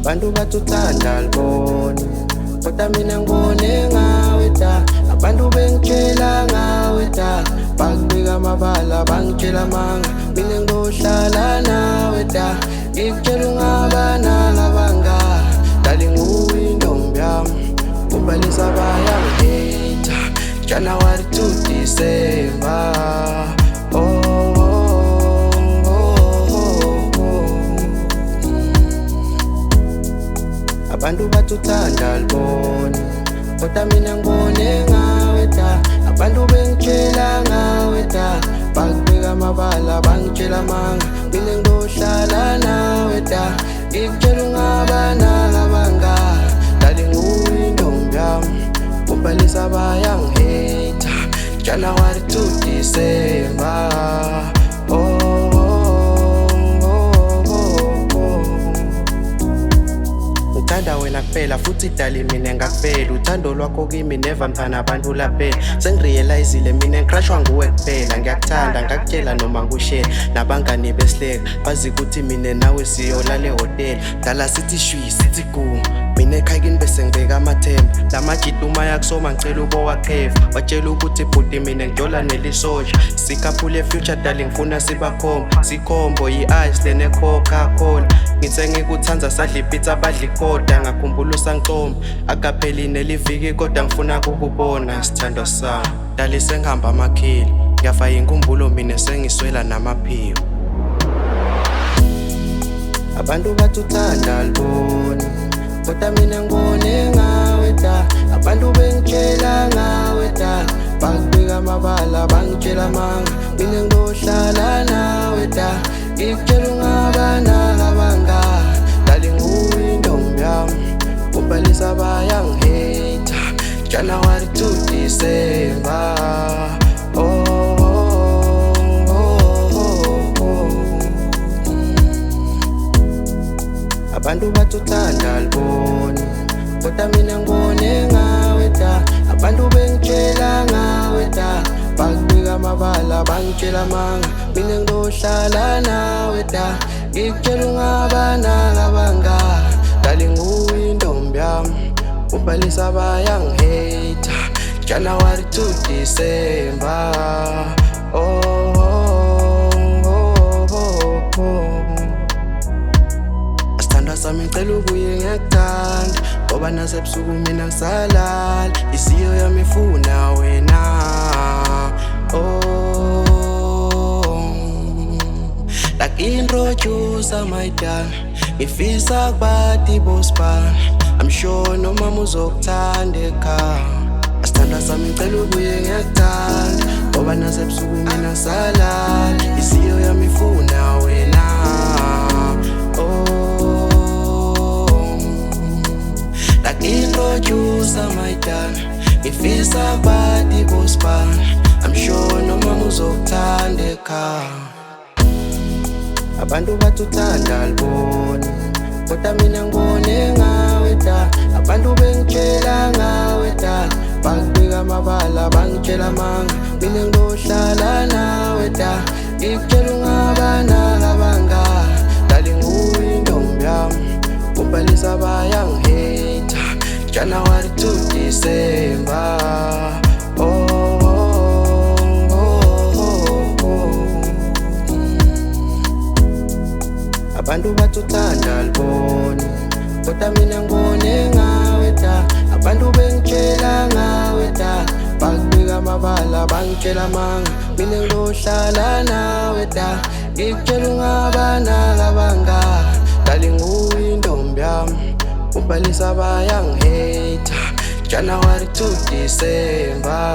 Abantu bathuthanda libona kodwa mina ngibone ngawe da. Abantu bengitshela ngawe da, bakubika amabala bangitshela amanga. Mina ngizohlala nawe da, ngikutshela ungaba nalabanga. Dali nguwe intombi yami, ubhalisa bayangiheta. January to December. Abantu bathuthanda libona kodwa mina ngibone ngawe da. Abantu bengitshela ngawe da, bakubika amabala bangitshela amanga. Mina ngizohlala nawe da, ngikutshela ungaba nalabanga. Dali nguwe intombi yami, ubhalisa bayangiheta. January to December. Ngithanda wena kuphela futhi dali mina ngakuphela. Uthando lwakho kimi never mthana abantu laphela. Sengirealizile mina ngicrashwa nguwe kuphela. Ngiyakuthanda ngakutshela noma ngushela. Nabangani besihleka bazi ukuthi mina nawe siyolala ehotela. Dala sithi shwi sithi gu, mina ekhayini bese ngibeka amathemba. Lamajita uma yakusoma ngicela ubowakhefa. Watshela ukuthi bhuti mina ngijola nelisoja. Sikaphule future dali ngifuna sibakhomba. Sikhombo yi-ice lene Coca-Cola. Ngithe ngikuthanza sadla ipizza badla ikoda. Ngakhumbula usangicoma akapheli neliviki kodwa ngifuna kukubona sithando sami. Dali sengihamba amakhili, ngiyafa inkumbulo mina sengiswela namaphiwo. Abantu bathuthanda libona kodwa mina ngibone ngawe da. Abantu bengitshela ngawe da, bakubika amabala bangitshela amanga. Mina ngizohlala nawe da, ngikutshela ungaba nalabanga. Dali nguwe intombi yami, ubhalisa bayangiheta. January to December. Abantu bathuthanda libona kodwa mina ngibone ngawe da. Abantu bengitshela ngawe da, bakubika amabala bangitshela amanga. Mina ngizohlala nawe da, ngikutshela ungaba nalabanga. Dali nguwe intombi yami, ubhalisa bayangiheta. January to December. Sami ngicela ubuye ngiyakuthanda ngoba nasebusuku mina ngisalala. Isiyo yami ifuna wena. Like introducer my darling, ngifisa kubati bospan. I'm sure nomama uzokuthanda ekhaya. Asithanda sami ngicela ubuye ngiyakuthanda ngoba nasebusuku mina ngisalala. Isiyo yami ifuna wena. Introducer my darling, ngifisa kubati bospan. I'm sure nomama uzokuthanda ekhaya. Abantu bathuthanda libona kodwa mina ngibone ngawe da. Abantu bengitshela ngawe da, bakubika amabala bangitshela amanga. Mina ngizohlala nawe da, ngikutshela ungaba nalabanga. Dali nguwe intombi yami, ubhalisa bayangiheta. January to December. Abantu bathuthanda libona kodwa mina ngibone ngawe da. Abantu bengitshela ngawe da, bakubika amabala bangitshela amanga. Mina ngizohlala nawe da, ngikutshela ungaba nalabanga. Dali nguwe intombi yami, ubhalisa bayangiheta. January to December.